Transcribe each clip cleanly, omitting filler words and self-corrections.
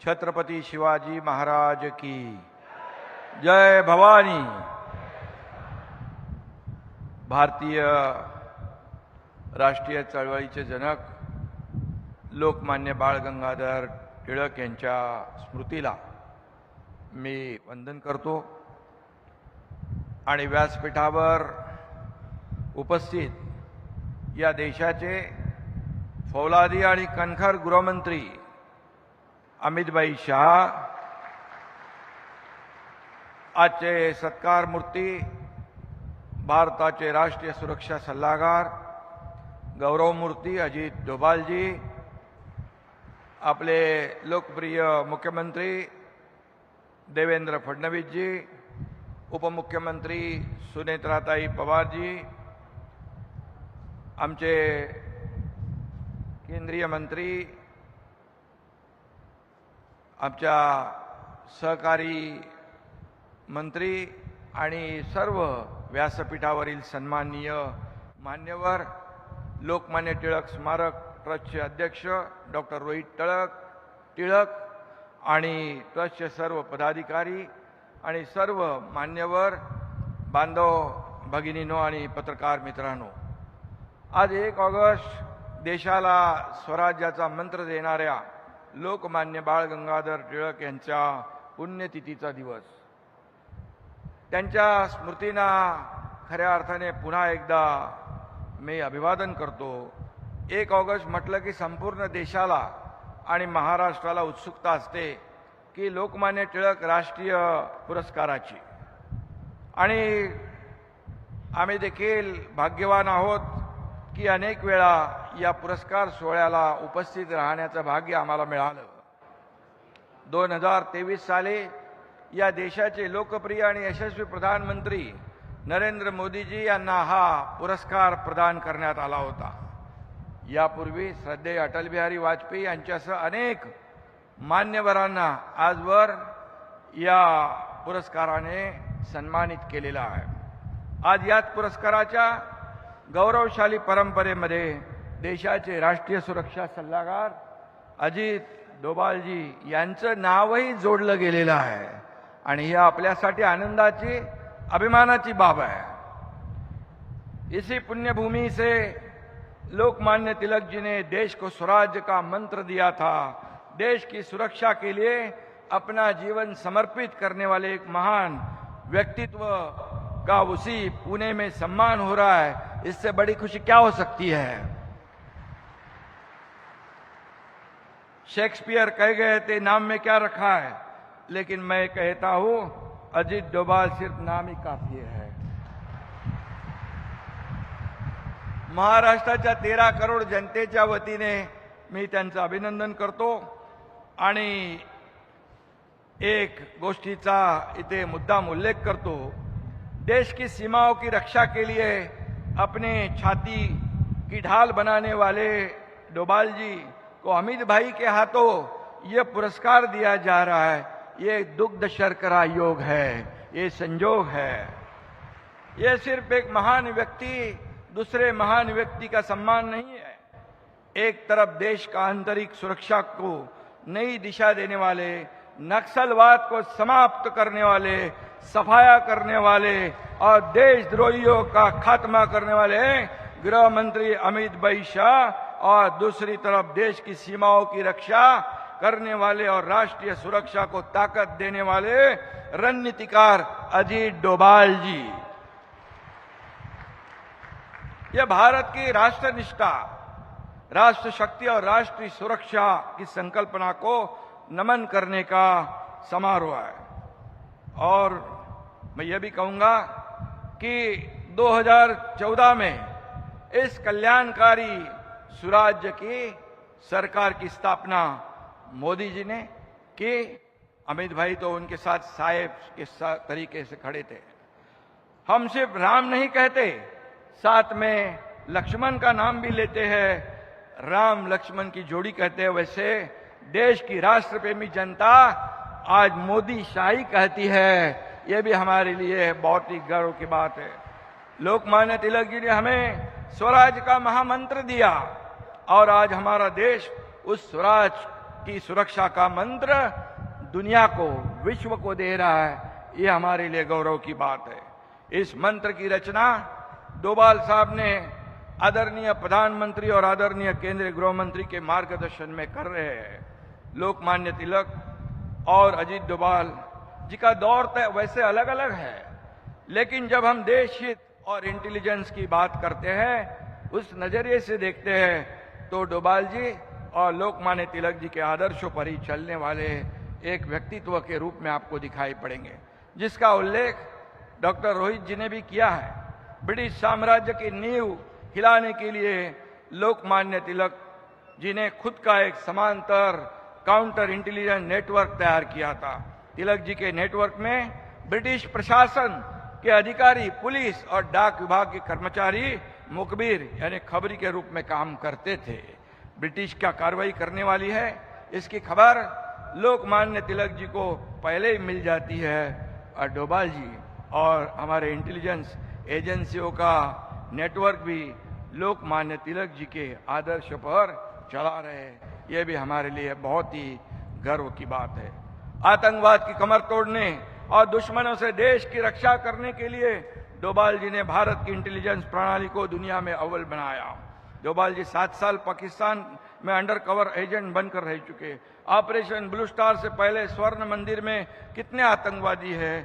छत्रपति शिवाजी महाराज की जय भवानी। भारतीय राष्ट्रीय चळवळीचे जनक लोकमान्य बाळ गंगाधर टिळक यांच्या स्मृतीला मी वंदन करतो आणि व्यासपीठावर उपस्थित या देशाचे फौलादी आणि कणखर गृहमंत्री अमितभाई शाह, आजचे सत्कार मूर्ती भारताचे राष्ट्रीय सुरक्षा सल्लागार गौरवमूर्ती अजित डोभालजी, आपले लोकप्रिय मुख्यमंत्री देवेंद्र फडणवीसजी, उपमुख्यमंत्री सुनेत्राताई पवारजी, आमचे केंद्रीय मंत्री, आमच्या सहकारी मंत्री आणि सर्व व्यासपीठावरील सन्माननीय मान्यवर, लोकमान्य टिळक स्मारक ट्रस्टचे अध्यक्ष डॉक्टर रोहित टिळक आणि ट्रस्टचे सर्व पदाधिकारी आणि सर्व मान्यवर बांधव भगिनींनो आणि पत्रकार मित्रांनो, आज 1 ऑगस्ट देशाला स्वराज्याचा मंत्र देणाऱ्या लोकमान्य बाळ गंगाधर टिळक यांच्या पुण्यतिथीचा दिवस। त्यांच्या स्मृतींना खऱ्या अर्थाने पुन्हा एकदा मी अभिवादन करतो। 1 ऑगस्ट म्हटलं की संपूर्ण देशाला आणि महाराष्ट्राला उत्सुकता असते की लोकमान्य टिळक राष्ट्रीय पुरस्काराची, आणि आम्ही देखील भाग्यवान आहोत की अनेक वेळा या पुरस्कार सोहळ्याला उपस्थित राहण्याचं भाग्य आम्हाला मिळालं। 2023 साली या देशाचे लोकप्रिय आणि यशस्वी प्रधानमंत्री नरेंद्र मोदीजी यांना हा पुरस्कार प्रदान करण्यात आला होता। यापूर्वी श्रद्धेय अटल बिहारी वाजपेयी यांच्यासह अनेक मान्यवरांना आजवर या पुरस्काराने सन्मानित केलेला आहे। आज याच पुरस्काराच्या गौरवशाली परंपरेमध्ये देशाचे राष्ट्रीय सुरक्षा सल्लागार अजित डोभालजी यांचं नावही जोडलं गेलेलं आहे, आणि ही आपल्यासाठी आनंदाची अभिमानाची बाब है। इसी पुण्यभूमि से लोकमान्य तिलक जी ने देश को स्वराज्य का मंत्र दिया था। देश की सुरक्षा के लिए अपना जीवन समर्पित करने वाले एक महान व्यक्तित्व का उसी पुणे में सम्मान हो रहा है। इससे बड़ी खुशी क्या हो सकती है। शेक्सपियर कह गए थे नाम में क्या रखा है, लेकिन मैं कहता हूं अजित डोभाल सिर्फ नाम ही काफी है। महाराष्ट्राच्या 13 करोड जनतेच्या वतीने मी त्यांचं अभिनंदन करतो आणि एक गोष्टीचा इथे मुद्दाम उल्लेख करतो। देश की सीमाओं की रक्षा के लिए अपने छाती की ढाल बनाने वाले डोभाल जी को अमित भाई के हाथों ये पुरस्कार दिया जा रहा है। ये दुग्ध शर्करा योग है, ये संजोग है। ये सिर्फ एक महान व्यक्ति दूसरे महान व्यक्ति का सम्मान नहीं है। एक तरफ देश का आंतरिक सुरक्षा को नई दिशा देने वाले, नक्सलवाद को समाप्त करने वाले, सफाया करने वाले और देशद्रोहियों का खात्मा करने वाले गृह मंत्री अमित भाई शाह, और दूसरी तरफ देश की सीमाओं की रक्षा करने वाले और राष्ट्रीय सुरक्षा को ताकत देने वाले रणनीतिकार अजित डोभाल जी। यह भारत की राष्ट्रनिष्ठा, राष्ट्र शक्ति और राष्ट्रीय सुरक्षा की संकल्पना को नमन करने का समारोह है। और मैं यह भी कहूंगा कि 2014 में इस कल्याणकारी सुराज्य की सरकार की स्थापना मोदी जी ने की। अमित भाई तो उनके साथ साहेब के तरीके से खड़े थे। हम सिर्फ राम नहीं कहते, साथ में लक्ष्मण का नाम भी लेते हैं। राम लक्ष्मण की जोड़ी कहते हैं। वैसे देश की राष्ट्रप्रेमी जनता आज मोदी शाही कहती है। यह भी हमारे लिए बहुत ही गर्व की बात है। लोकमान्य तिलक जी ने हमें स्वराज का महामंत्र दिया और आज हमारा देश उस स्वराज की सुरक्षा का मंत्र दुनिया को, विश्व को दे रहा है, ये हमारे लिए गौरव की बात है। इस मंत्र की रचना डोभाल साहब ने आदरणीय प्रधानमंत्री और आदरणीय केंद्रीय गृह मंत्री के मार्गदर्शन में कर रहे हैं। लोकमान्य तिलक और अजीत डोभाल जी का दौर तो वैसे अलग अलग है, लेकिन जब हम देश हित और इंटेलिजेंस की बात करते हैं, उस नजरिए से देखते हैं, तो डोभाल जी और लोकमान्य तिलक जी के आदर्शों पर ही चलने वाले एक व्यक्तित्व के रूप में आपको दिखाई पड़ेंगे, जिसका उल्लेख डॉक्टर रोहित जी ने भी किया है। ब्रिटिश साम्राज्य की नींव हिलाने के लिए लोकमान्य तिलक जी ने खुद का एक समांतर काउंटर इंटेलिजेंस नेटवर्क तैयार किया था। तिलक जी के नेटवर्क में ब्रिटिश प्रशासन के अधिकारी, पुलिस और डाक विभाग के कर्मचारी मुखबिर यानी खबरी के रूप में काम करते थे। ब्रिटिश क्या कार्रवाई करने वाली है, इसकी खबर लोकमान्य तिलक जी को पहले ही मिल जाती है, और डोभाल जी और हमारे इंटेलिजेंस एजेंसियों का नेटवर्क भी लोकमान्य तिलक जी के आदर्श पर चला रहे हैं। यह भी हमारे लिए बहुत ही गर्व की बात है। आतंकवाद की कमर तोड़ने और दुश्मनों से देश की रक्षा करने के लिए डोभाल जी ने भारत की इंटेलिजेंस प्रणाली को दुनिया में अव्वल बनाया। डोभाल जी 7 साल पाकिस्तान में अंडर कवर एजेंट बनकर रह चुके। ऑपरेशन ब्लू स्टार से पहले स्वर्ण मंदिर में कितने आतंकवादी हैं,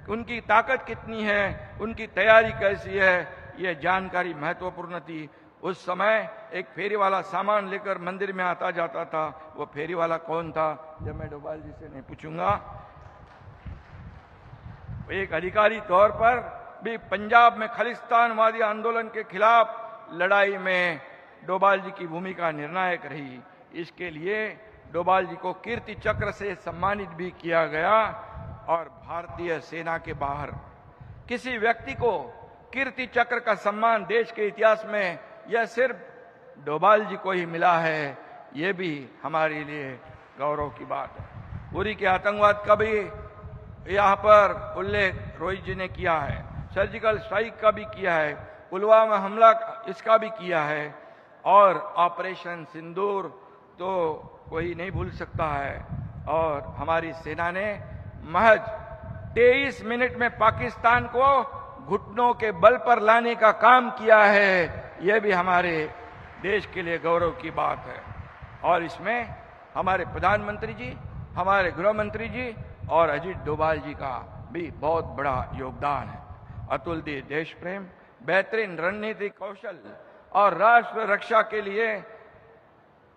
उनकी ताकत कितनी है, उनकी तैयारी कैसी है, यह जानकारी महत्वपूर्ण थी। उस समय एक फेरी वाला सामान लेकर मंदिर में आता जाता था, वो फेरी वाला कौन था, जब मैं डोभाल जी से नहीं पूछूंगा। एक अधिकारी तौर पर भी पंजाब में खालिस्तानवादी आंदोलन के खिलाफ लड़ाई में डोभाल जी की भूमिका निर्णायक रही। इसके लिए डोभाल जी को कीर्ति चक्र से सम्मानित भी किया गया, और भारतीय सेना के बाहर किसी व्यक्ति को कीर्ति चक्र का सम्मान देश के इतिहास में यह सिर्फ डोभाल जी को ही मिला है, ये भी हमारे लिए गौरव की बात है। उरी के आतंकवाद का भी यहाँ पर उल्लेख रोहित जी ने किया है, सर्जिकल स्ट्राइक का भी किया है, पुलवामा हमला इसका भी किया है, और ऑपरेशन सिंदूर तो कोई नहीं भूल सकता है। और हमारी सेना ने महज 23 मिनट में पाकिस्तान को घुटनों के बल पर लाने का काम किया है, यह भी हमारे देश के लिए गौरव की बात है। और इसमें हमारे प्रधानमंत्री जी, हमारे गृह मंत्री जी और अजीत डोभाल जी का भी बहुत बड़ा योगदान है। अतुलनीय देश प्रेम, बेहतरीन रणनीतिक कौशल और राष्ट्र रक्षा के लिए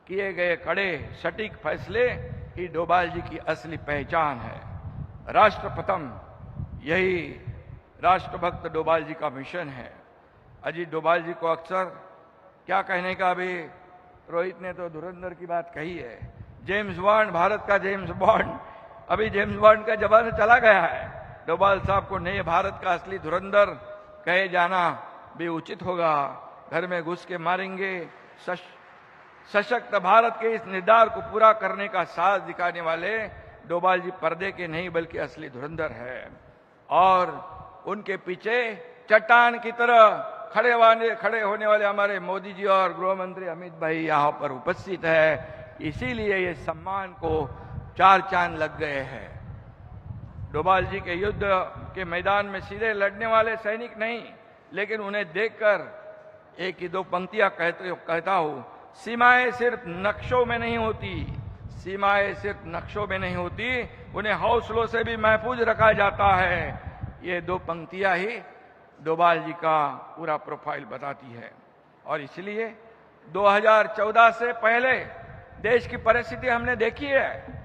किए गए कड़े सटीक फैसले ही डोभाल जी की असली पहचान है। राष्ट्र प्रथम, यही राष्ट्रभक्त डोभाल जी का मिशन है। अजीत डोभाल जी को अक्सर क्या कहने का, अभी रोहित ने तो धुरंधर की बात कही है, जेम्स बॉन्ड, भारत का जेम्स बॉन्ड, अभी जेम्स बॉन्ड का जमाना चला गया है। डोभाल साहब को नए भारत का असली धुरंधर कहे जाना भी उचित होगा। घर में घुस के मारेंगे, सशक्त भारत के इस निर्धार को पूरा करने का साहस दिखाने वाले डोभाल जी पर्दे के नहीं बल्कि असली धुरंधर है। और उनके पीछे चट्टान की तरह खड़े होने वाले हमारे मोदी जी और गृह मंत्री अमित भाई यहाँ पर उपस्थित है। इसीलिए ये सम्मान को 4 चांद लग गए हैं। डोभाल जी के युद्ध के मैदान में सीधे लड़ने वाले सैनिक नहीं, लेकिन उन्हें देखकर एक ही 2 पंक्तियां कहता हूं, सीमाएं सिर्फ नक्शों में नहीं होती, सीमाएं सिर्फ नक्शों में नहीं होती, उन्हें हौसलों से भी महफूज रखा जाता है। ये 2 पंक्तियां ही डोभाल जी का पूरा प्रोफाइल बताती है। और इसलिए 2014 से पहले देश की परिस्थिति हमने देखी है,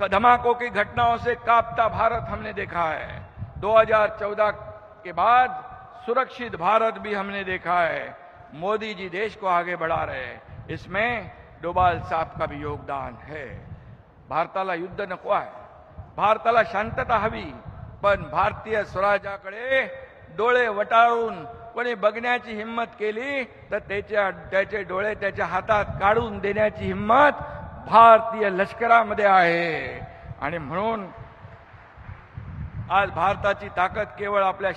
धमाकों की घटनाओं से कांपता भारत हमने देखा है। 2014 के बाद सुरक्षित भारत भी हमने देखा है। मोदी जी देश को आगे बढ़ा रहे हैं, इसमें डोभाल साहब का भी योगदान है। भारताला युद्ध नको आहे, भारताला शांतता हवी, पण भारतीय स्वराज्याकडे डोळे वटाळून कोणी बघण्याची हिम्मत केली तर त्याचे डोळे त्याच्या हातात काढून देण्याची हिम्मत भारतीय लष्करामध्ये आहे। आणि म्हणून आज भारताची ताकद केवळ आपल्या